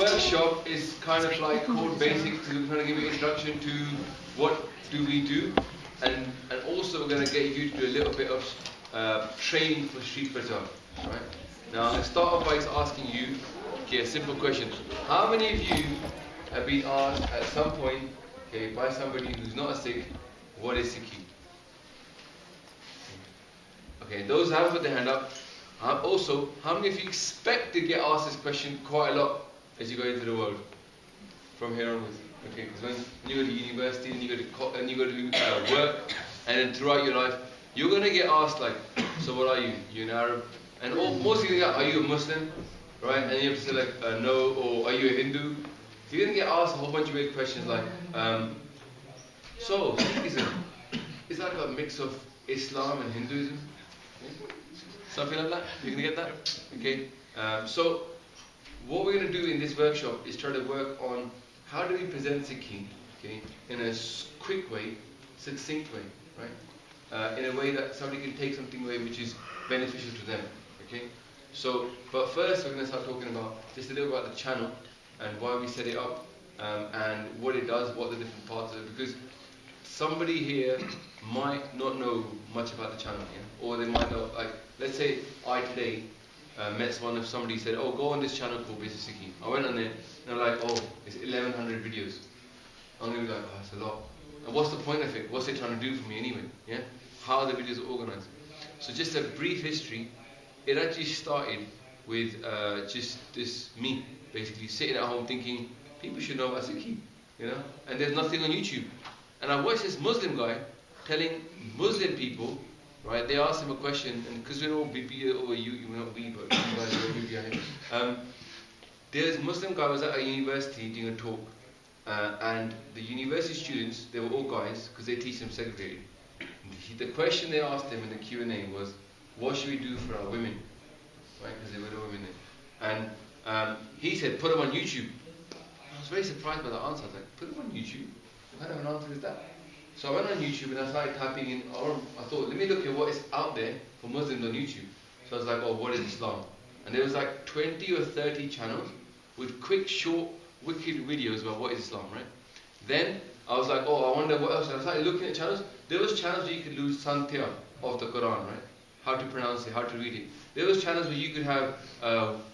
workshop is kind of like called Basics, because we're going to give you an introduction to what do we do, and also we're going to get you to do a little bit of training for street bazaar. Right? Now, I'm going to start off by asking you, okay, a simple question. How many of you have been asked at some point, okay, by somebody who's not a Sikh, what is Sikhi? Okay, those who haven't put their hand up. Also, how many of you expect to get asked this question quite a lot as you go into the world from here onwards? Okay, because when you go to university and you go to work, and then throughout your life, you're going to get asked like, so what are you? You're an Arab? And most of you are you a Muslim? Right? And you have to say like, no, or are you a Hindu? You're going to get asked a whole bunch of weird questions like, so Sikhism, is that like a mix of Islam and Hinduism? Okay. Something like that? You're going to get that? Okay. So what we're going to do in this workshop is try to work on how do we present Sikhi, okay, in a quick way, succinct way, right? In a way that somebody can take something away which is beneficial to them. Okay. So, but first we're going to start talking about just a little about the channel and why we set it up, and what it does, what the different parts of it. Because somebody here might not know much about the channel, yeah? Or they might not, like, let's say I today met somebody said, oh, go on this channel called Sikhi. I went on there and I'm like, oh, it's 1100 videos. I'm going to be like, oh, that's a lot. And what's the point of it? What's it trying to do for me anyway? Yeah? How are the videos organized? So just a brief history. It actually started with just this me basically sitting at home thinking people should know about Sikhi, you know, and there's nothing on YouTube. And I watched this Muslim guy telling Muslim people, right? They asked him a question, and because we're all we're not we, but you guys are all behind. There's a Muslim guy was at a university doing a talk, and the university students, they were all guys because they teach them segregated. The question they asked him in the Q&A was, what should we do for our women? Right, because there were no women there. And he said, put them on YouTube. I was very surprised by the answer. I was like, put them on YouTube? What kind of an answer is that? So I went on YouTube and I started typing in, I thought, let me look at what is out there for Muslims on YouTube. So I was like, oh, what is Islam? And there was like 20 or 30 channels with quick, short, wicked videos about what is Islam, right? Then I was like, oh, I wonder what else. And I started looking at channels. There was channels where you could lose Santya of the Quran, right? How to pronounce it, how to read it. There was channels where you could have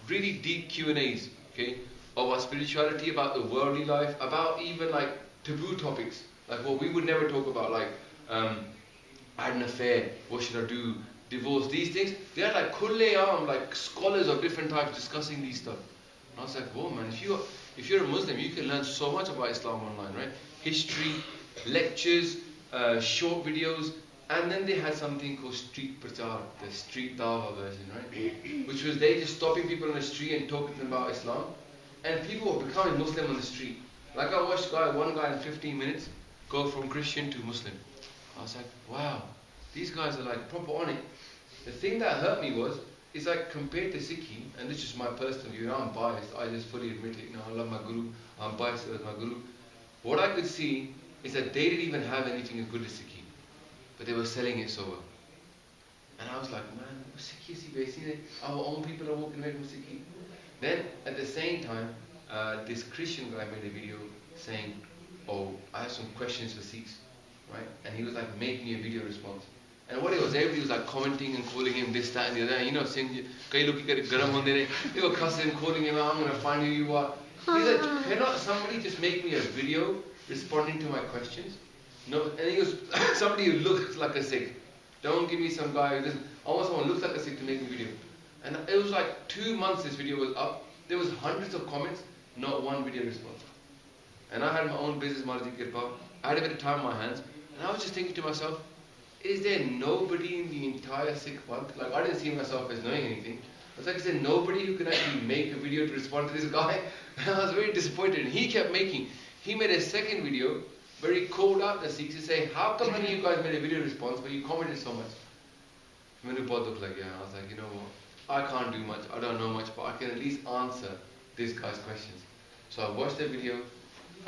really deep Q&As, okay, about spirituality, about the worldly life, about even like taboo topics, like what we would never talk about, like I had an affair, what should I do, divorce, these things. They had like kulle-aam, like scholars of different types discussing these stuff. And I was like, whoa man, if you're a Muslim, you can learn so much about Islam online, right? History, lectures, short videos. And then they had something called street prachar, the street dawah version, right? Which was they just stopping people on the street and talking to them about Islam. And people were becoming Muslim on the street. Like I watched one guy in 15 minutes go from Christian to Muslim. I was like, wow, these guys are like proper on it. The thing that hurt me was, is like compared to Sikhi, and this is my personal view, I'm biased, I just fully admit it, you know, I love my guru, I'm biased as my guru. What I could see is that they didn't even have anything as good as Sikhi. But they were selling it so well. And I was like, man, Sikhi is basically our own people are walking away from Sikhi. Then at the same time, this Christian guy made a video saying, oh, I have some questions for Sikhs, right? And he was like, make me a video response. And what it was, everybody was like commenting and calling him this, that, and the other. And, you know, saying, they were cussing, calling him out, I'm going to find who you are. He's like, cannot somebody just make me a video responding to my questions? No, and he goes, somebody who looks like a Sikh. Don't give me some guy who doesn't. I want someone who looks like a Sikh to make a video. And it was like 2 months this video was up. There was hundreds of comments, not one video response. And I had my own business, Marji Kirpa. I had a bit of time on my hands. And I was just thinking to myself, is there nobody in the entire Sikh month? Like, I didn't see myself as knowing anything. I was like, is there nobody who can actually make a video to respond to this guy? And I was very disappointed. And he kept making. He made a second video where he called out the Sikhs to say, how come when you guys made a video response but you commented so much? Manu both looked like, yeah. I was like, you know what? I can't do much, I don't know much, but I can at least answer this guy's questions. So I watched the video,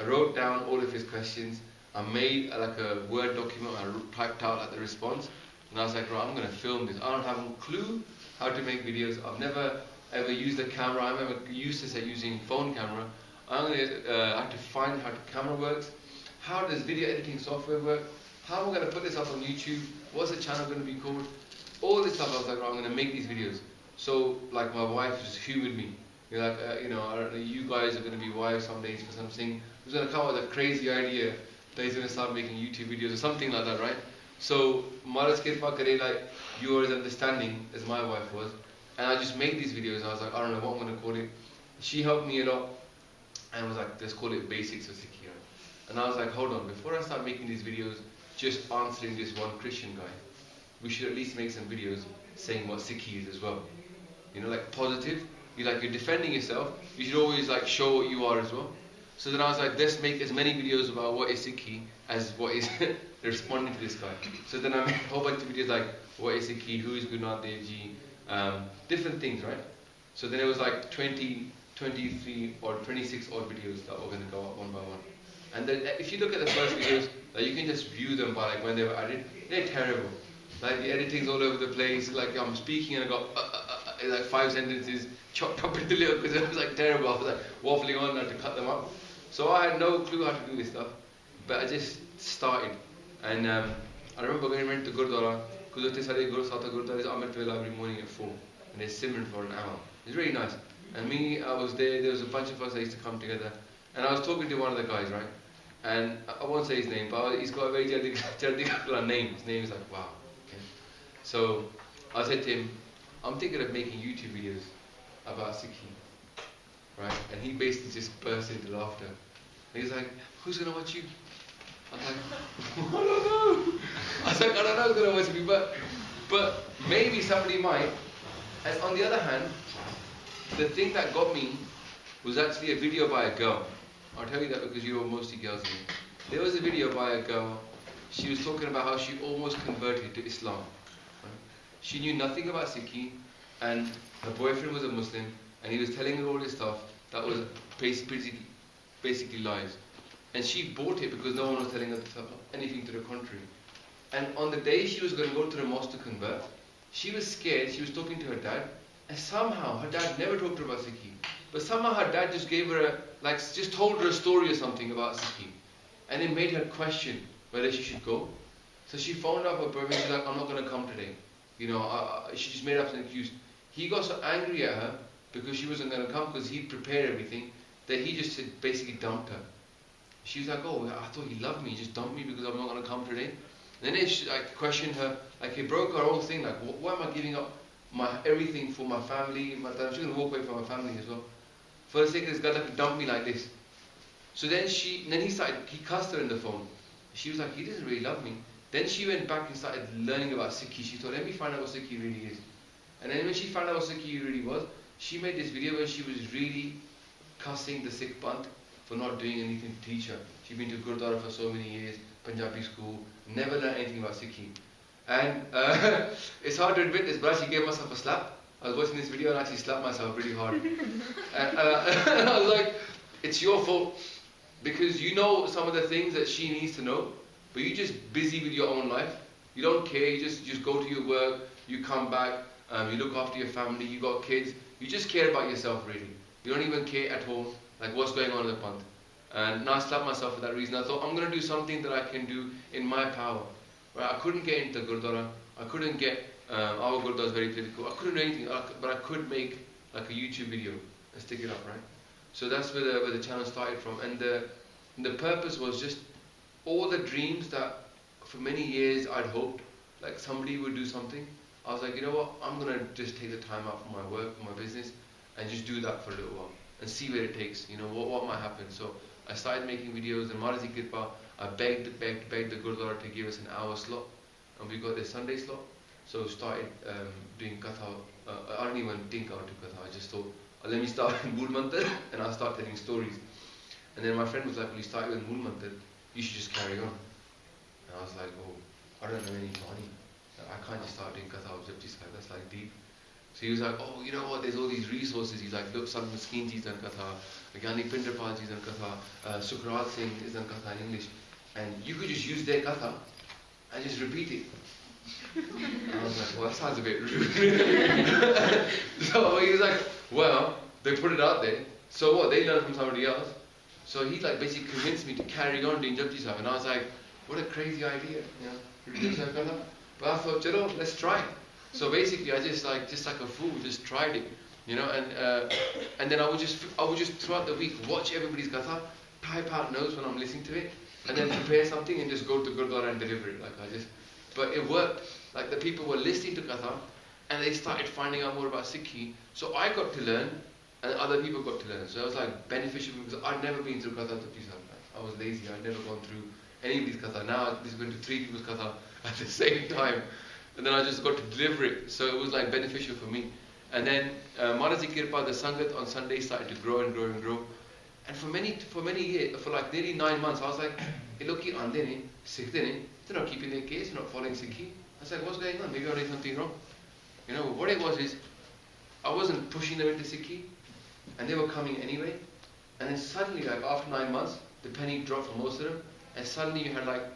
I wrote down all of his questions, I made like a Word document, I typed out like the response, and I was like, right, I'm going to film this. I don't have a clue how to make videos. I've never ever used a camera, I'm ever useless at using phone camera. I'm going to have to find how the camera works. How does video editing software work? How am I going to put this up on YouTube? What's the channel going to be called? All this stuff. I was like, right, I'm going to make these videos. So, like, my wife just humoured me. You're like, I don't know, you guys are going to be wives some days for something. He's going to come up with a crazy idea that he's going to start making YouTube videos or something like that, right? So, Maharaj Kirpa Kare, like, you were as understanding as my wife was. And I just made these videos. And I was like, I don't know what I'm going to call it. She helped me a lot. And was like, let's call it Basics of Sikhi. And I was like, hold on, before I start making these videos, just answering this one Christian guy, we should at least make some videos saying what Sikhi is as well. You know, like positive. You're defending yourself. You should always like show what you are as well. So then I was like, let's make as many videos about what is Sikhi as what is responding to this guy. So then I made a whole bunch of videos like, what is Sikhi, who is Guru Nanak Dev Ji, different things, right? So then it was like 23 or 26 odd videos that were going to go up one by one. And then if you look at the first videos, like, you can just view them by like when they were edited. They're terrible. Like the editing's all over the place. Like I'm speaking and I got like 5 sentences chopped up into little because it was like terrible. I was like waffling on and I had to cut them up. So I had no clue how to do this stuff. But I just started. And I remember when we went to Gurdwara, because Gurdwara is Amrit Vela every morning at 4. And they simmer for an hour. It's really nice. And me, I was there was a bunch of us that used to come together. And I was talking to one of the guys, right? And I won't say his name, but he's got a very Jardi name. His name is like, wow. Okay. So I said to him, I'm thinking of making YouTube videos about Sikhi. Right? And he basically just burst into laughter. And he's like, who's going to watch you? I was like, I don't know. I was like, I don't know who's going to watch me, but maybe somebody might. And on the other hand, the thing that got me was actually a video by a girl. I'll tell you that because you were mostly girls here. There was a video by a girl. She was talking about how she almost converted to Islam. Right? She knew nothing about Sikhi, and her boyfriend was a Muslim, and he was telling her all this stuff that was basically lies. And she bought it because no one was telling her anything to the contrary. And on the day she was going to go to the mosque to convert, she was scared. She was talking to her dad, and somehow her dad never talked to her about Sikhi. But somehow her dad just gave her just told her a story or something about Sikhi. And it made her question whether she should go. So she phoned up her brother and she's like, I'm not going to come today. She just made up an excuse. He got so angry at her because she wasn't going to come because he'd prepared everything that he just basically dumped her. She was like, oh, I thought he loved me. He just dumped me because I'm not going to come today. And then it questioned her. Like, it broke her whole thing. Like, why am I giving up everything for my family? I'm just going to walk away from my family as well. For the sake of this guy that dumped me like this. So then he cussed her in the phone. She was like, he doesn't really love me. Then she went back and started learning about Sikhi. She thought, let me find out what Sikhi really is. And then when she found out what Sikhi really was, she made this video where she was really cussing the Sikh Panth for not doing anything to teach her. She'd been to Gurdwara for so many years, Punjabi school, never learned anything about Sikhi. And it's hard to admit this, but I actually gave myself a slap. I was watching this video and I actually slapped myself really hard. And I was like, it's your fault. Because you know some of the things that she needs to know, but you're just busy with your own life. You don't care, you just go to your work, you come back, you look after your family, you got kids. You just care about yourself really. You don't even care at all, like what's going on in the Panth. And now I slapped myself for that reason. I thought, I'm going to do something that I can do in my power. Right? I couldn't get into Gurdwara. I couldn't get, our Gurdwara is very political. I couldn't do anything, but I could make like a YouTube video and stick it up, right? So that's where the channel started from. And the purpose was just all the dreams that for many years I'd hoped, like somebody would do something. I was like, you know what, I'm going to just take the time out from my work, from my business, and just do that for a little while and see where it takes, you know, what might happen. So I started making videos, and Maharaj Kirpa, I begged the Gurdwara to give us an hour slot, and we got a Sunday slot. So started doing Katha. I don't even think I would do Katha. I just thought, let me start in Mool Mantar, and I'll start telling stories. And then my friend was like, well, you started with Mool Mantar, you should just carry on. And I was like, oh, I don't know any money. I can't just start doing Katha of Japji Sahib, that's like deep. So he was like, oh, you know what, there's all these resources. He's like, look, some Maskeen ji's done Katha, Gyani Pinderpal ji's done Katha, Sukrat Singh is done Katha in English. And you could just use their Katha and just repeat it. And I was like, well, that sounds a bit rude. So he was like, Well, they put it out there. So what? They learned from somebody else. So he like basically convinced me to carry on doing Japji Sahib. And I was like, what a crazy idea, you know. But I thought, chalo, let's try it. So basically, I just like a fool, just tried it, you know. And then I would just throughout the week watch everybody's katha, type out notes when I'm listening to it, and then prepare something and just go to Gurdwara and deliver it. But it worked. Like the people were listening to katha, and they started finding out more about Sikhi. So I got to learn, and other people got to learn. So it was like beneficial because I'd never been through katha Japji Sahib. I was lazy. I'd never gone through any of these katha. Now this is going to 3 people's katha at the same time, and then I just got to deliver it. So it was like beneficial for me. And then Maharaji Kirpa, the Sangat on Sunday started to grow and grow and grow. And for many years, for like nearly 9 months, I was like, "Hey, look, ande ne, sikhde ne, they're not keeping their case, they're not following Sikhi." I was like, "What's going on? Maybe I'm doing something wrong." You know, what it was is, I wasn't pushing them into Sikhi, and they were coming anyway. And then suddenly, like after 9 months, the penny dropped for most of them, and suddenly you had like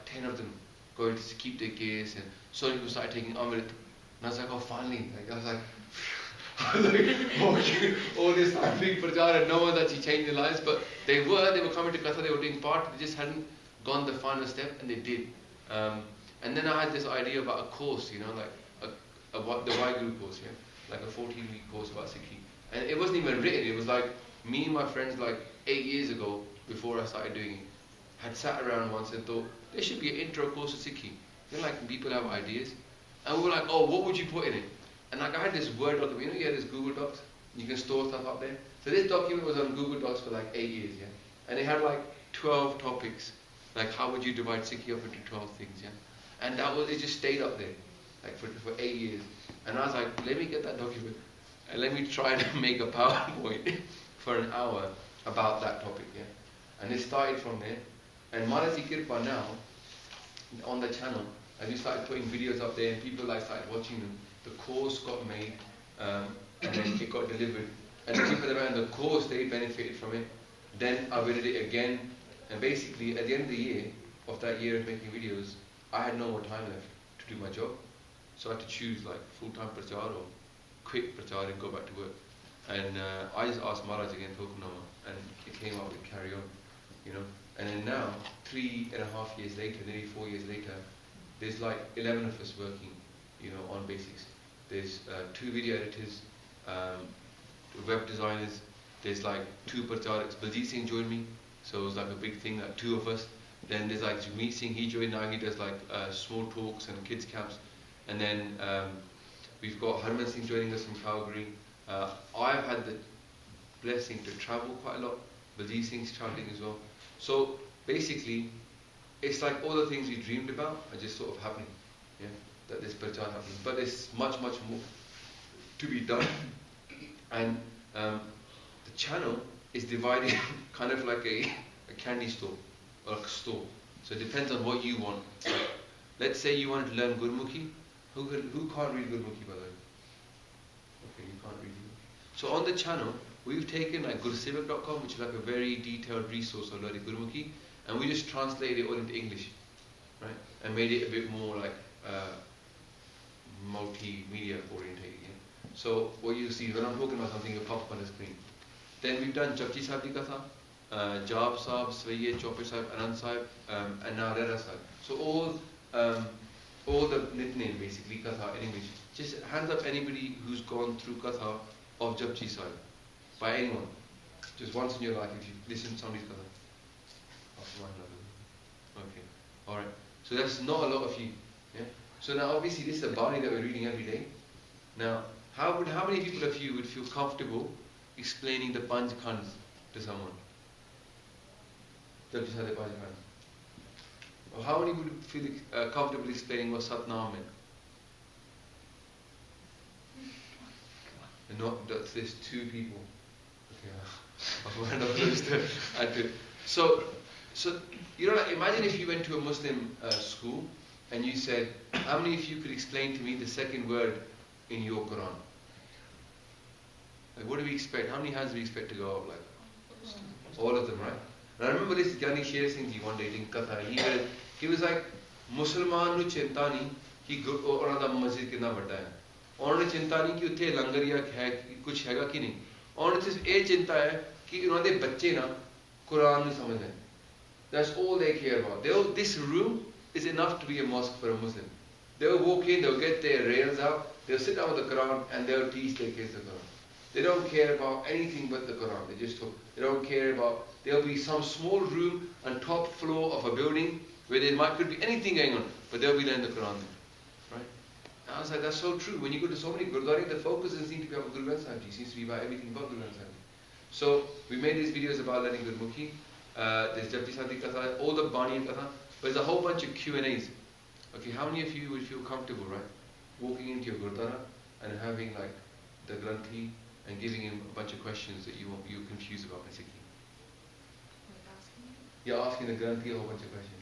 10 of them going to keep their case, and so people started taking Amrit. And I was like, oh, finally. I was like, all this big prachar, and no one actually changed their lives. But they were coming to Katha, they were doing part, they just hadn't gone the final step, and they did. And then I had this idea about a course, you know, like the Waheguru course, yeah? Like a 14-week course about Sikhi. And it wasn't even written, it was like me and my friends like 8 years ago, before I started doing it, had sat around once and thought, there should be an intro course to Sikhi. You know, like people have ideas. And we were like, oh, what would you put in it? And like I had this Word document, you know, you had this Google Docs, you can store stuff up there. So this document was on Google Docs for like 8 years, yeah. And it had like 12 topics, like how would you divide Sikhi up into 12 things, yeah. And it just stayed up there, like for 8 years. And I was like, let me get that document, and let me try to make a PowerPoint for an hour about that topic, yeah. And it started from there. And Maharaji Kirpa now, on the channel, as we started putting videos up there and people like started watching them, the course got made, and then it got delivered. And the people around the course, they benefited from it. Then I did it again, and basically at the end of the year, of that year of making videos, I had no more time left to do my job. So I had to choose like full-time prachar or quick prachar and go back to work. And I just asked Maharaj again for Hukamnama, and it came out with carry on, you know. And then now, 3.5 years later, nearly 4 years later, there's like 11 of us working, you know, on basics. There's 2 video editors, web designers. There's like 2 prachariks. Baljit Singh joined me, so it was like a big thing, like 2 of us. Then there's like Jagmeet Singh, he joined now, he does like small talks and kids camps. And then we've got Harman Singh joining us from Calgary. I've had the blessing to travel quite a lot. Baljit Singh's traveling as well. So basically, it's like all the things we dreamed about are just sort of happening. Yeah, that this prachar happening. But there's much, much more to be done. And the channel is divided kind of like a candy store or a store. So it depends on what you want. So let's say you want to learn Gurmukhi. Who can't read Gurmukhi, by the way? Okay, you can't read Gurmukhi. So on the channel, we've taken like gursevak.com, which is like a very detailed resource on learning Gurmukhi, and we just translated it all into English, right? And made it a bit more like multimedia orientated. Yeah? So what you see when I'm talking about something, it'll pop up on the screen. Then we've done Japji Sahib Di Katha, Jab Sahib, Svaiye, Chopper Sahib, Anand Sahib, and now Rera Sahib. So all the nickname basically, Katha in English. Just hands up anybody who's gone through Katha of Japji Sahib. By anyone. Just once in your life if you listen to somebody's Katha. Okay. Alright. So that's not a lot of you. Yeah? So now obviously this is a Bani that we're reading every day. Now, how many people of you would feel comfortable explaining the Panj Khands to someone? Japji Sahib Panj Khands. Or how many would feel comfortable explaining what Satnam meant? There's 2 people. Okay, So you know, like, imagine if you went to a Muslim school and you said, how many of you could explain to me the second word in your Quran? Like, what do we expect? How many hands do we expect to go up? Like, all of them, right? And I remember this Gyani Sher Singh ji one day in Katha. He was like, Musliman nu chintani, he orada masjid kitna badda hai. उन्होंने चिंता नहीं कि उत्थे लंगर या है कुछ हैगा कि नहीं उन्होंने सिर्फ ये चिंता है कि उन्होंने बच्चे ना कुरान में समझ लें that's all they care about this room is enough to be a mosque for a Muslim they'll walk in they'll get their rails out they'll sit down with the Quran and they'll teach their kids the Quran they don't care about anything but the Quran they don't care about there'll be some small room on top floor of a building where there could be anything going on but they'll be learning the Quran there. I was like, that's so true. When you go to so many Gurdwara, the focus doesn't seem to be about Guru Granth Sahib Ji. It seems to be about everything but Guru Granth Sahib Ji. So, we made these videos about learning Gurmukhi. There's Japji Sati Katha, all the Bani and Katha. But there's a whole bunch of Q&As. Okay, how many of you would feel comfortable, right? Walking into your Gurdwara and having like the Granthi and giving him a bunch of questions that you're confused about in Sikhi? You're asking the Granthi a whole bunch of questions.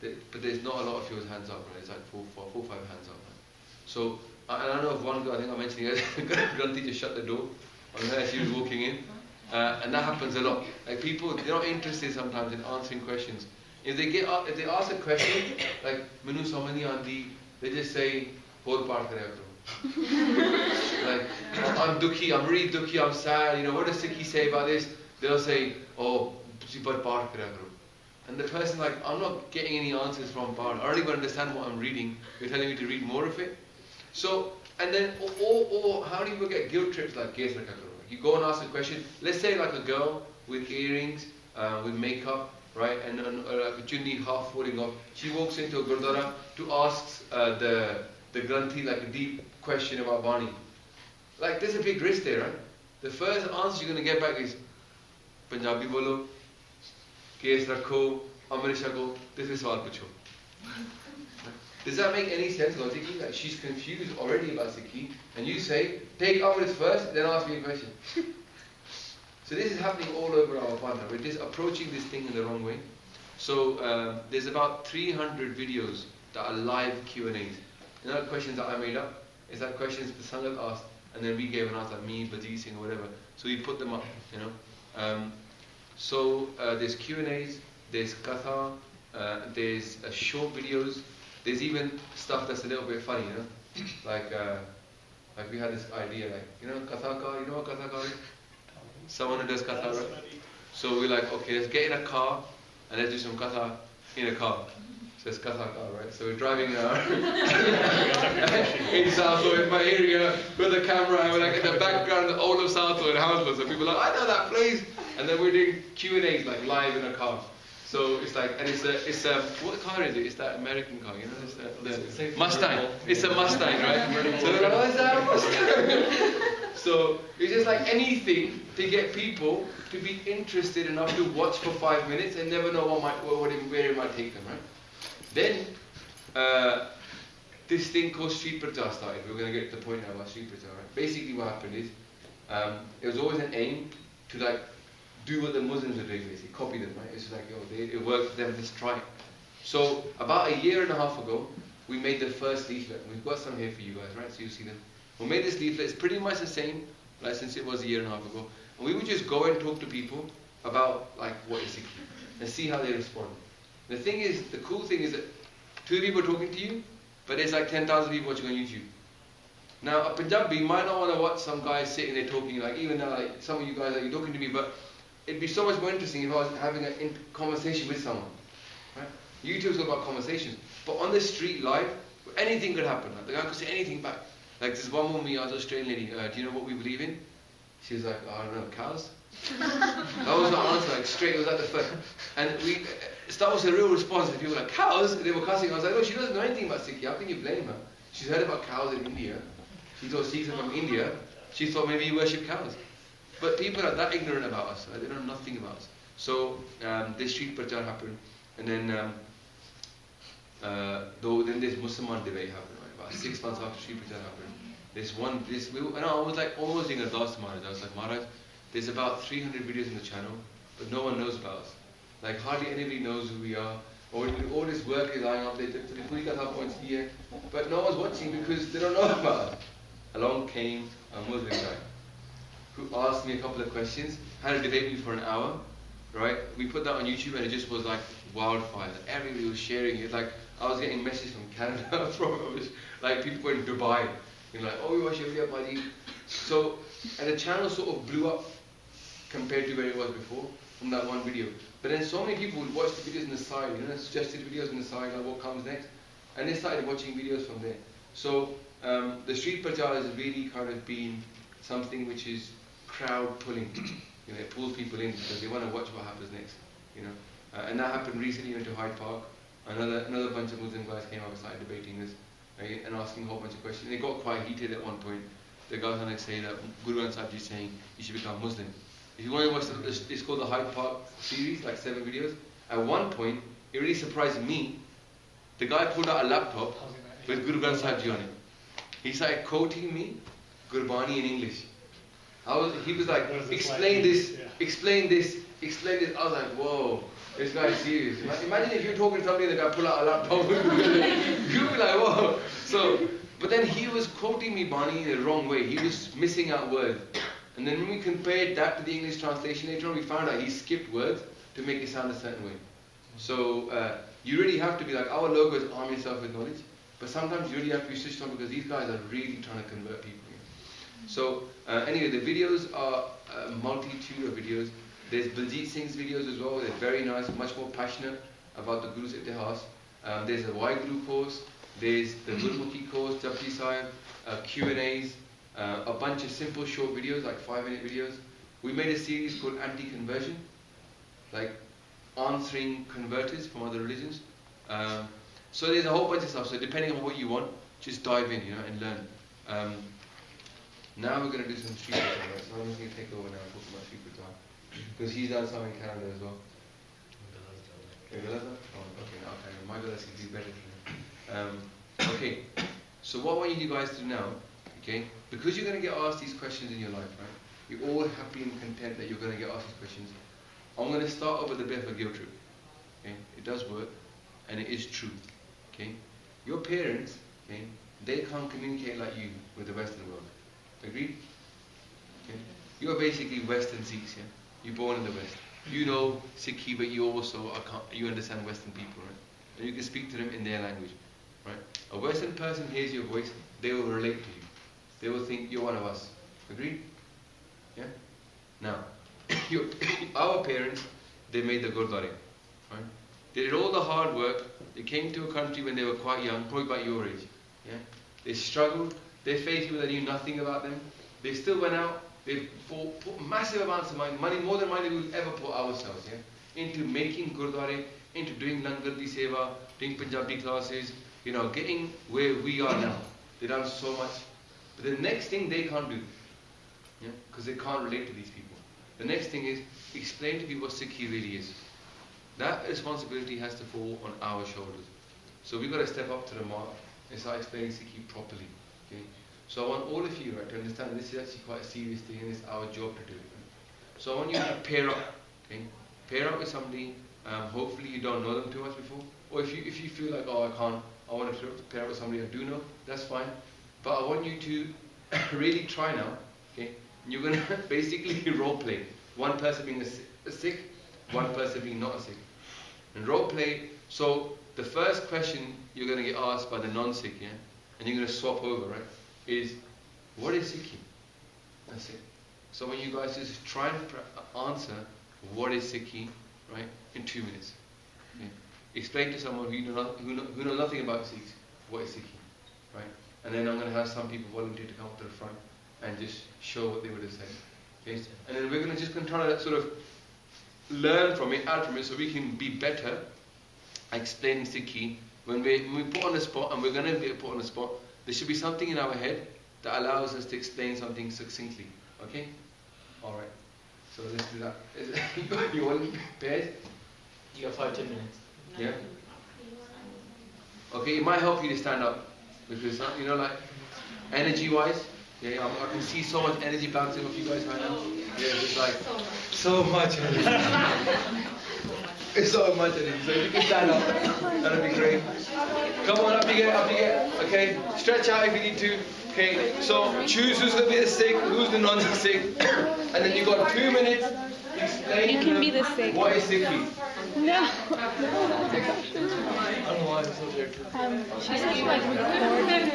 But there's not a lot of yours hands up, right? It's like four, five hands up. Right? So, and I know of one girl, I think I mentioned earlier, Granthi just shut the door on her as she was walking in. And that happens a lot. Like people, they're not interested sometimes in answering questions. If they ask a question, like, Minu Samani Andi, they just say, Hor Paar Karya Karo. Like, I'm dukhi, I'm really dukhi, I'm sad, what does Sikhi say about this? They'll say, oh, Tusi Par Paar Karya Karo. And the person like, I'm not getting any answers from Paar. I don't even understand what I'm reading. You're telling me to read more of it. So, and then, or how do you get guilt trips like Ges Rakha Karo? You go and ask a question. Let's say like a girl with earrings, with makeup, right, and like a chunni half falling off. She walks into a Gurdwara to ask the Granthi like a deep question about Bani. Like there's a big risk there, right? The first answer you're going to get back is Punjabi bolo. Case rakho, Amrisha go, this is sawal pucho. Does that make any sense logically? Like she's confused already about Sikhi, and you say, take Amrit first, then ask me a question. So this is happening all over our partner. We're just approaching this thing in the wrong way. So there's about 300 videos that are live Q&As. They're not questions that I made up. It's like questions the Sangat asked, and then we gave an answer, me, Bajit Singh, or whatever. So we put them up, So there's Q&As, there's Katha, there's short videos, there's even stuff that's a little bit funny, like we had this idea, like, Katha ka, you know what Katha ka is? Someone who does Katha, right? So we're like, okay, let's get in a car and let's do some Katha in a car. So it's Katha car, right? So we're driving around in Southwood, in my area, with a camera, and we're like in the background, all of Southwood, Hounslow. So people are like, I know that place. And then we're doing Q&As like live in a car. So it's like, and it's a what car is it? It's that American car, It's the Mustang. It's a Mustang, right? So we're like, oh, is that a Mustang? So it's just like anything to get people to be interested enough to watch for 5 minutes and never know where it might take them, right? Then this thing called Street Pracha started. We're going to get to the point now about Street Pracha, right? Basically what happened is, it was always an aim to like do what the Muslims are doing, basically, copy them, right? It's like, it worked for them, let's try it. So about a year and a half ago, we made the first leaflet. We've got some here for you guys, right? So you see them. We made this leaflet. It's pretty much the same, like since it was a year and a half ago. And we would just go and talk to people about like what is Sikhi and see how they respond. The thing is, the cool thing is that 2 people are talking to you, but there's like 10,000 people watching on YouTube. Now a Punjabi might not want to watch some guy sitting there talking, like even now, like some of you guys, like you're talking to me, but it'd be so much more interesting if I was having a conversation with someone. Right? YouTube's all about conversations. But on the street live, anything could happen. Like, the guy could say anything back. Like this one woman, I was an Australian lady, do you know what we believe in? She was like, I don't know, cows? That was the answer, like straight, it was at the first. And that was a real response. People were like, cows? They were cussing. I was like, no, she doesn't know anything about Sikhi. How can you blame her? She's heard about cows in India. She thought Sikhs are from India. She thought maybe you worship cows. But people are that ignorant about us, right? They know nothing about us. So this street prachar happened, and then then this Musliman debate happened, right? About 6 months after street prachar happened. And I was like almost doing a dance to Maharaj. I was like, Maharaj, there's about 300 videos in the channel, but no one knows about us. Like hardly anybody knows who we are. Or all this work is lying up there, points here, but no one's watching because they don't know about us. Along came a Muslim guy who asked me a couple of questions, had a debate with me for an hour, right? We put that on YouTube and it just was like wildfire. Everybody was sharing it. Like I was getting messages from Canada, like people go in Dubai, you know, like, oh, we watch your video, buddy. So, and the channel sort of blew up compared to where it was before from that one video. But then so many people would watch the videos on the side, you know, suggested videos on the side, like what comes next, and they started watching videos from there. So the street prachar has really kind of been something which is crowd pulling. You know, it pulls people in because they want to watch what happens next. You know, and that happened recently. Went to Hyde Park. Another bunch of Muslim guys came up and started debating this, right, and asking a whole bunch of questions. And it got quite heated at one point. The guy was trying to say that Guru Granth Sahib is saying you should become Muslim. If you want to watch it's called the Hyde Park series, like 7 videos. At one point, it really surprised me. The guy pulled out a laptop with Guru Granth Sahib Ji on it. He started quoting me Gurbani in English. He was like, explain this, explain this, explain this. I was like, whoa, this guy's serious. Imagine if you're talking to somebody and the guy pull out a laptop. You'd be like, whoa. So, but then he was quoting me Bani in the wrong way. He was missing out words. And then when we compared that to the English translation later on, we found out he skipped words to make it sound a certain way. So you really have to be like, our logo is arm yourself with knowledge. But sometimes you really have to be switched on because these guys are really trying to convert people. So anyway, the videos are a multitude of videos. There's Baljit Singh's videos as well. They're very nice, much more passionate about the Guru's Ittihas. There's a Waheguru course. There's the Gurmukhi course, Japji Sahib, Q&As, a bunch of simple short videos, like 5-minute videos. We made a series called Anti-Conversion, like answering converters from other religions. So there's a whole bunch of stuff. So depending on what you want, just dive in, you know, and learn. Now we're going to do some street prachar, right? So I'm just going to take over now and talk about street prachar. Because he's done some in Canada as well. Oh, okay, okay. My Galas can do better for him. Okay, so what I want you guys to do now, okay, because you're going to get asked these questions in your life, right? You're all happy and content that you're going to get asked these questions. I'm going to start off with a bit of a guilt trip. Okay, it does work, and it is true. Okay, your parents, okay, they can't communicate like you with the Western world. Agreed? Okay. You are basically Western Sikhs, yeah? You're born in the West. You know Sikhi, but you also you understand Western people, right? And you can speak to them in their language, right? A Western person hears your voice, they will relate to you. They will think you're one of us. Agreed? Yeah? Now, our parents, they made the Gurdwara, right? They did all the hard work. They came to a country when they were quite young, probably about your age. Yeah? They struggled. They faced people that knew nothing about them. They still went out. They put massive amounts of money, more than money we would ever put ourselves, yeah, into making Gurdwara, into doing Langar di Seva, doing Punjabi classes, you know, getting where we are now. They've done so much. But the next thing they can't do, yeah, because they can't relate to these people. The next thing is explain to people what Sikhi really is. That responsibility has to fall on our shoulders. So we've got to step up to the mark and start explaining Sikhi properly. Okay? So I want all of you, right, to understand this is actually quite a serious thing and it's our job to do it. Right? So I want you to pair up. Okay? Pair up with somebody. Hopefully you don't know them too much before. Or if you feel like, oh, I want to pair up with somebody I do know, that's fine. But I want you to really try now. Okay? You're going to basically role play. One person being a Sikh, one person being not a Sikh. And role play, so the first question you're going to get asked by the non-Sikh, yeah, and you're going to swap over, right, is, what is Sikhi? That's it. So when you guys just try and answer, what is Sikhi, right, in 2 minutes. Okay? Explain to someone who know nothing about Sikhs, what is Sikhi, right? And then I'm going to have some people volunteer to come up to the front and just show what they would have said. Okay? And then we're going to just try to sort of learn from it, add from it, so we can be better at explaining Sikhi. When we put on the spot, and we're going to get put on the spot, there should be something in our head that allows us to explain something succinctly. Okay? Alright. So let's do that. You want to be prepared? You got 5-10 minutes. Yeah? Okay, it might help you to stand up. Because, you know, like, energy-wise, yeah, I can see so much energy bouncing off you guys right now. Yeah, it's like, so much energy. It's so much energy. So if you can stand up, that'd be great. Come on, up you get. Okay, stretch out if you need to. Okay, so choose who's going to be the Sikh, who's the non-Sikh. And then you've got 2 minutes. Explain You can be the Sikh. what is Sikhi? No. She's just like recording.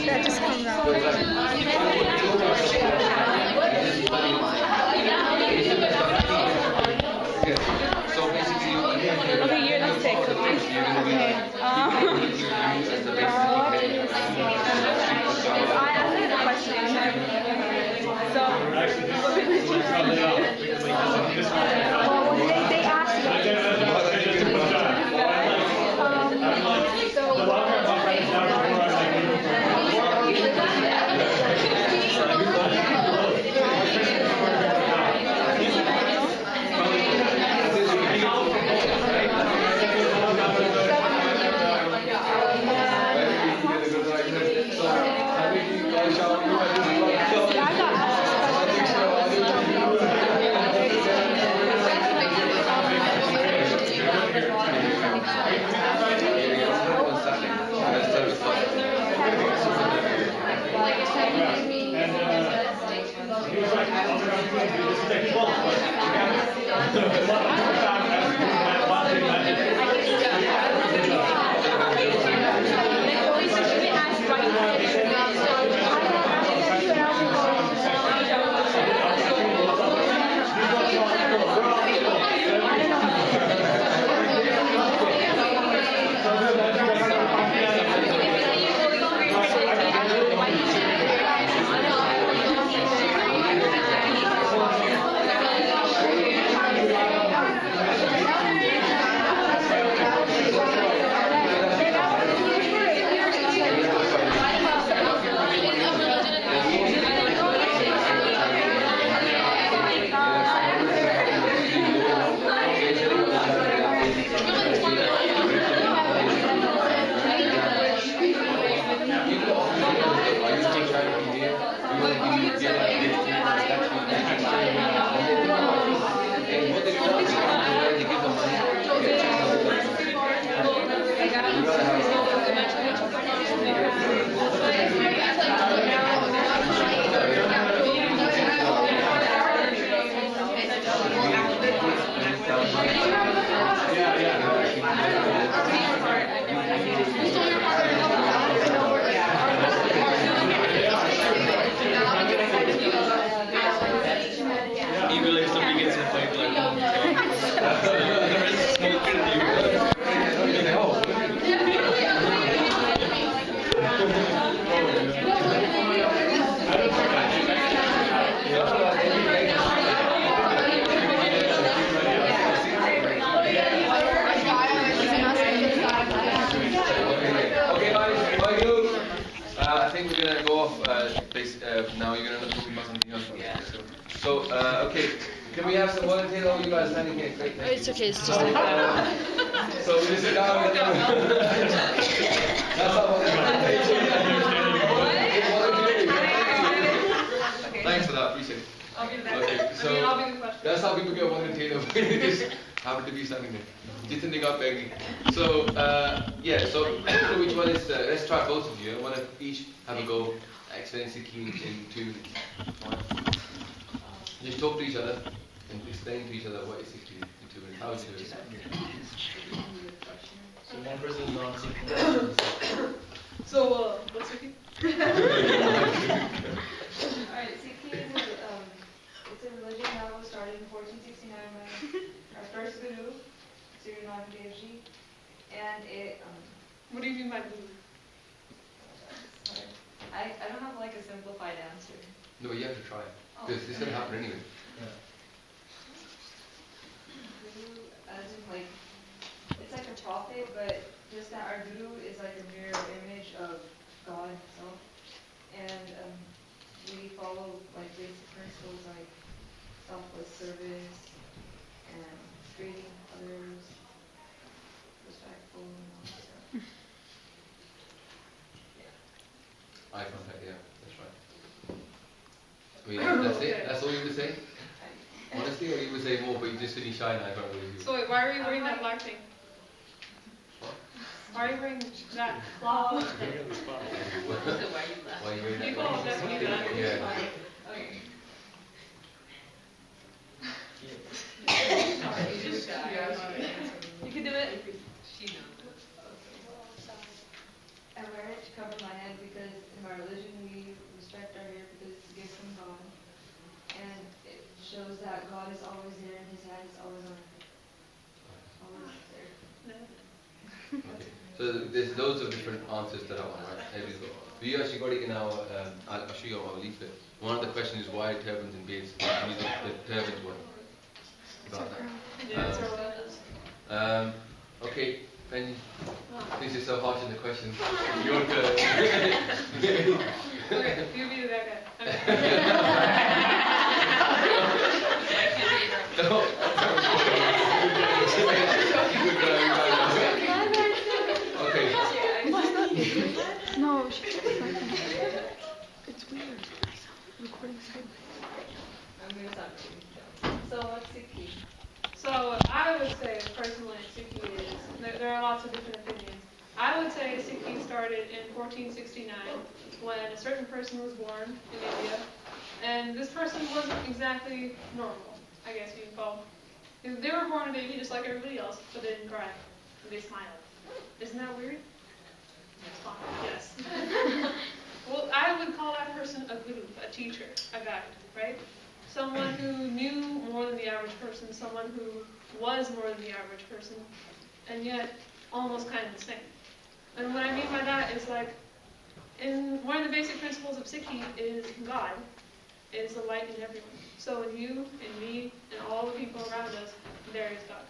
That just comes out. So basically, Okay, you're the Sikh. Okay. If I ask you the question, they asked now you're going to talk about something else. So, okay, can we have some volunteers? Oh, you guys standing here. Great. Oh, it's okay, it's just like so we sit down. That's how Thanks for that, appreciate it. I'll be the next. Okay, so I'll be the question. that's how people get volunteered. They just happen to be standing there. Jitin they got begging. So, yeah, so I don't know which one is, let's try both of you. I want to each have a go. Explain Sikhi in 2 minutes. Just talk to each other and explain to each other what is Sikhi in 2 minutes. How would you do it? So one person is not Sikh. So, what's Sikhi? Alright, Sikhi is it's a religion that was started in 1469 by our first guru, Sri Nanak Dev Ji, and it What do you mean by guru? I don't have like a simplified answer. No, but you have to try. Because this is going to happen anyway. Guru, as in like, it's like a prophet, but just that our guru is like a mirror image of God himself. follow like basic principles like selfless service and treating others respectful and all that stuff. Eye contact, yeah, that's right. I mean, that's it? That's all you would say? Honestly, or you would say more, but you just really shy and I can't really do it? So wait, why are you wearing that black thing? Why are you wearing that cloth? Why are you wearing that? People will definitely do that. Yeah. Okay. You can do it. I wear it to cover my head because in my religion we respect our hair because it's a gift from God. And it shows that God is always there and his hand is always on it. Always there. Okay. So there's loads of different answers to that one, right? Everybody's got. We actually got it in our, I'll show you our leaflet. One of the questions is why turbans and beards. The turbans one. About that. Okay, then please yourself answering the question. Your turn. Okay, you be the bad guy. Okay. No, she said something. It's weird. Recording silence. I'm going to stop you. So what's Sikhi? So I would say personally Sikhi is, there are lots of different opinions. I would say Sikhi started in 1469 when a certain person was born in India. And this person wasn't exactly normal, I guess you can call. They were born a baby just like everybody else, but they didn't cry. And they smiled. Isn't that weird? Yes. Well, I would call that person a guru, a teacher, a guide, right? Someone who knew more than the average person, someone who was more than the average person, and yet almost kind of the same. And what I mean by that is like, in one of the basic principles of Sikhi is God is the light in everyone. So in you, in me, and all the people around us, there is God.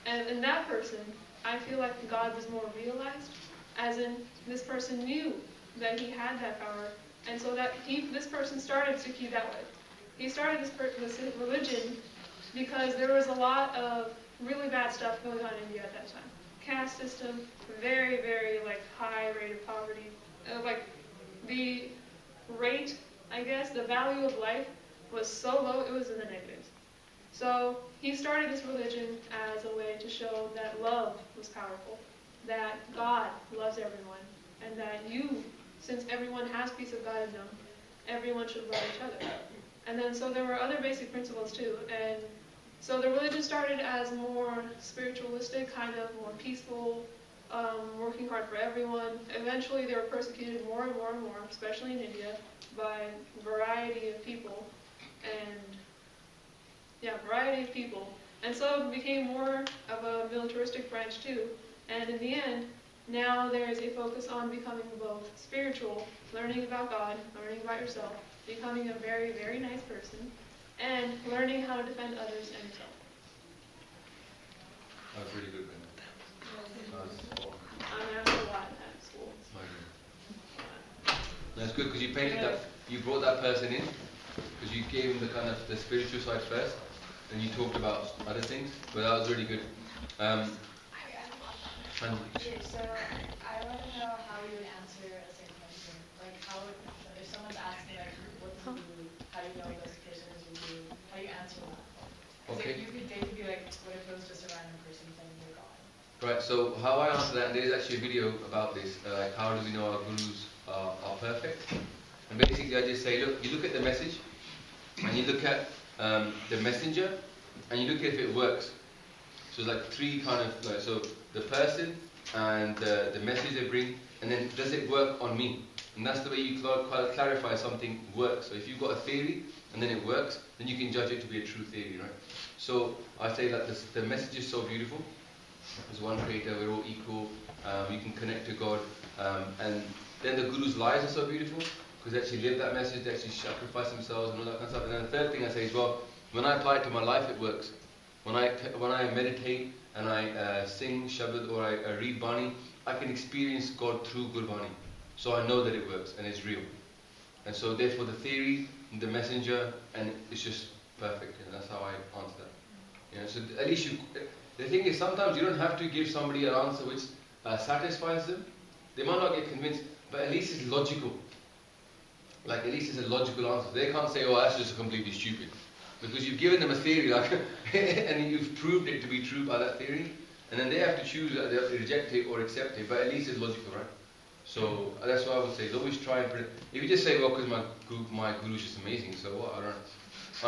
And in that person, I feel like God was more realized, as in this person knew that he had that power, and so that this person started Sikhi that way. He started this religion because there was a lot of really bad stuff going on in India at that time. Caste system, very, very like high rate of poverty. Like the rate, I guess, the value of life was so low, it was in the negatives. So he started this religion as a way to show that love was powerful, that God loves everyone, and that you, since everyone has peace of God in them, everyone should love each other. And then so there were other basic principles too. And so the religion started as more spiritualistic, kind of more peaceful, working hard for everyone. Eventually they were persecuted more and more and more, especially in India, by a variety of people. And so it became more of a militaristic branch too. And in the end, now there is a focus on becoming both spiritual, learning about God, learning about yourself, becoming a very, very nice person, and learning how to defend others and yourself. That's really good, man. I'm after a lot at school. That's good because you painted that, you brought that person in, because you gave him the kind of the spiritual side first, and you talked about other things, but that was really good. Okay, so I want to know how you would answer a certain question. Like, how would, if someone's asking, like, what does it do? How do you know this person is a guru? How do you answer that? Okay. Like, they could be like, what if it was just a random person saying you're God? Right, so how I answer that, and there's actually a video about this, like how do we know our gurus are perfect? And basically I just say, look, you look at the message, and you look at the messenger, and you look at if it works. So it's like three kind of, like, so the person, and the message they bring, and then does it work on me? And that's the way you clarify something works. So if you've got a theory, and then it works, then you can judge it to be a true theory, right? So I say that the message is so beautiful. There's one creator, we're all equal, you can connect to God, and then the Guru's lives are so beautiful, because they actually live that message, they actually sacrifice themselves and all that kind of stuff. And then the third thing I say is, well, when I apply it to my life, it works. When I meditate and I sing Shabad or I read Bani, I can experience God through Gurbani. So I know that it works and it's real. And so therefore the theory the messenger, and it's just perfect. And that's how I answer that. You know, so at least you. The thing is, sometimes you don't have to give somebody an answer which satisfies them. They might not get convinced, but at least it's logical. Like, at least it's a logical answer. They can't say, oh, that's just completely stupid. Because you've given them a theory, like, and you've proved it to be true by that theory. And then they have to choose that they have to reject it or accept it, but at least it's logical, right? So that's what I would say. Is always try and if you just say, well, because my guru is just amazing, so what? I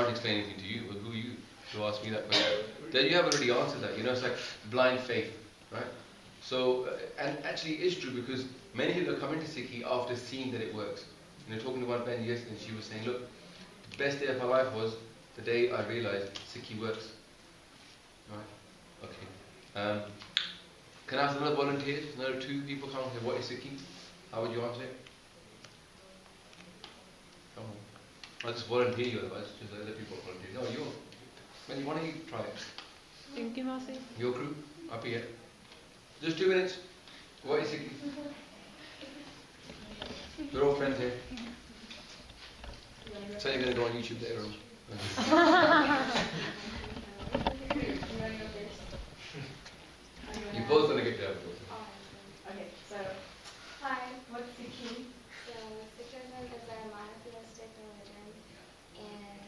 don't explain anything to you. Well, who are you to ask me that question? Then you have already answered that. You know, it's like blind faith, right? So, and actually it is true, because many people come into Sikhi after seeing that it works. You know, talking to one friend yesterday, and she was saying, look, the best day of her life was the day I realized Sikhi works. Right? Okay. Can I ask another volunteer? Another 2 people come and say, what is Sikhi? How would you answer it? Come on. I'll just volunteer you, otherwise just other people volunteer. No, why don't you try it? Thank you, Masi. Your crew, up here. Just 2 minutes. What is Sikhi? We're all friends here. So you're going to go on YouTube later on. You both going to get there. Okay, so, hi, what's Sikhi? So, Sikhism is a monotheistic religion, and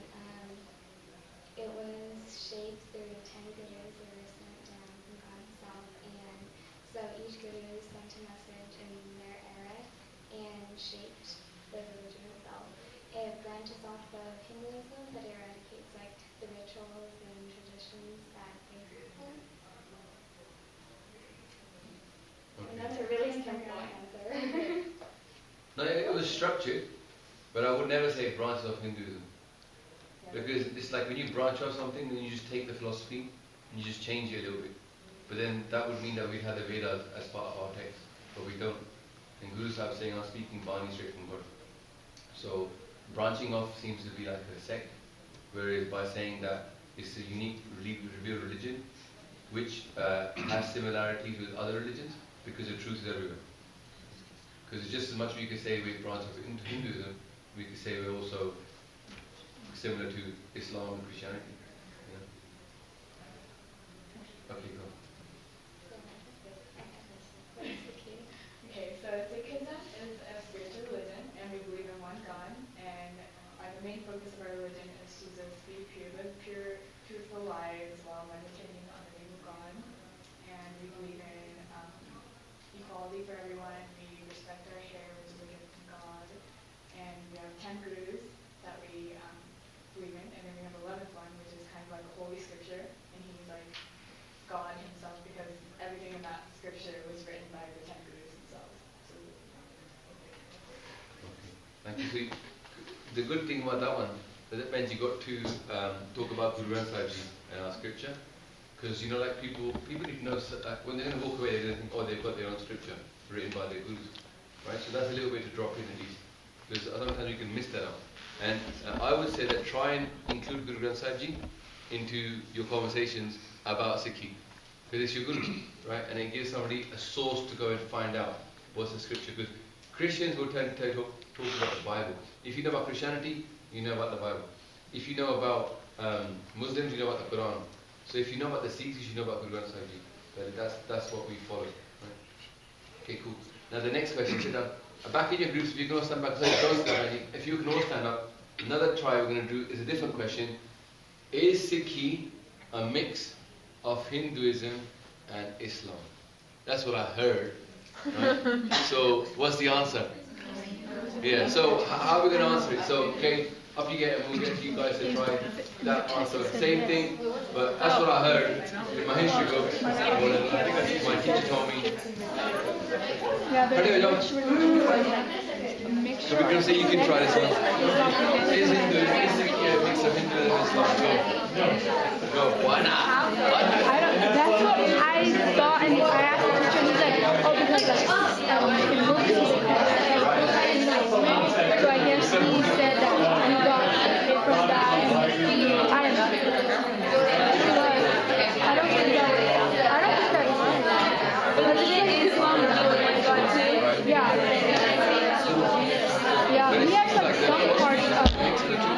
it was shaped through 10 gurus that were sent down from God Himself, and so each guru sent a message in their era and shaped the religion itself. It branches off of Hinduism, but it eradicates like the rituals and traditions that they have. And that's a really simple answer. No, it was structured, but I would never say branches of Hinduism. Because it's like when you branch off something, then you just take the philosophy and you just change it a little bit. But then that would mean that we'd have the Vedas as part of our text, but we don't. And Guru Sahib saying, I'm speaking Bani straight from God. So branching off seems to be like a sect, whereas by saying that it's a unique revealed religion, which has similarities with other religions, because the truth is everywhere. Because it's just as much we could say we branch off into Hinduism, we could say we're also similar to Islam and Christianity. Yeah. Okay, go. Okay, so Sikhism is a spiritual religion, and we believe in one God, and the main focus of our religion is to just be pure, live pure, truthful lives while meditating on the name of God. And we believe in equality for everyone. We respect our hair, which is a gift from God. And we have 10 gurus that we believe in, and then we have 11th one, which is kind of like Holy Scripture, and he's like God himself, because everything in that scripture was written by the 10 gurus themselves. So, Okay. Thank you. See, the good thing about that one, that means you got to talk about Guru Granth Sahib Ji and our scripture, because you know, like people need to know when they're going to walk away, they're going to think, oh, they've got their own scripture written by their gurus, right? So that's a little bit to drop in at least, because sometimes you can miss that out. And I would say that try and include Guru Granth Sahib Ji into your conversations about Sikhi, because it's your guru, right? And it gives somebody a source to go and find out what's the scripture. Because Christians will tend to talk about the Bible. If you know about Christianity, you know about the Bible. If you know about Muslims, you know about the Quran. So if you know about the Sikhs, you should know about Guru Granth Sahib Ji. That's what we follow. Right? Okay, cool. Now the next question, sit down. Back in your groups, if you can all stand back, if you can all stand up, another try we're going to do is a different question. Is Sikhi a mix of Hinduism and Islam? That's what I heard. Right? So what's the answer? Yeah, so how are we going to answer it? So, okay, up you get, and we'll get you guys to try that answer. Same thing, but that's what I heard in my history book. My teacher told me. So we're going to say you can try this one. Is Hinduism, a mix of Hinduism and Islam? Go. Why not? That's what I thought, and I asked the teacher, and he's like, oh, because in books he said, so I guess he said that you got it from that. I don't know. But I don't think that's mine. But it is Islam. Yeah. Yeah, we have like some parts of it.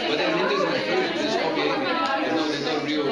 But then Hindus and Jews just copy anything. There's no real.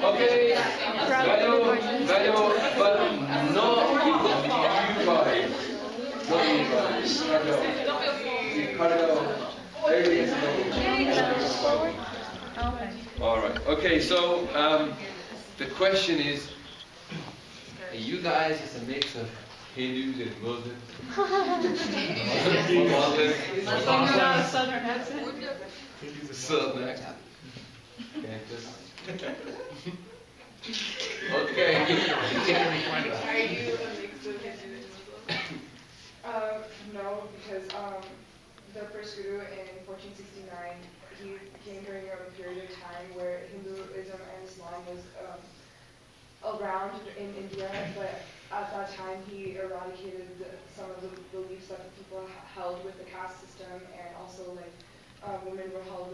Okay, value, but not you guys. Not you guys. Cut it out. Alright, okay, so the question is, are you guys just a mix of Hindus and Muslims? Southern accent. Southern accent. Okay, just okay. Are you a mix of Hindu and Muslim? No, because the first guru in 1469, he came during a period of time where Hinduism and Islam was around in India, but at that time he eradicated some of the beliefs that people held with the caste system, and also like women were held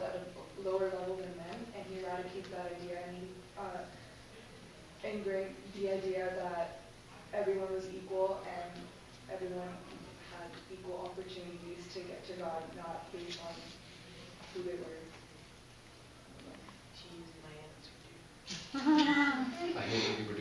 at a lower level than men, and he eradicated that idea, and he ingrained the idea that everyone was equal and everyone had equal opportunities to get to God, not based on who they were. I hate when people do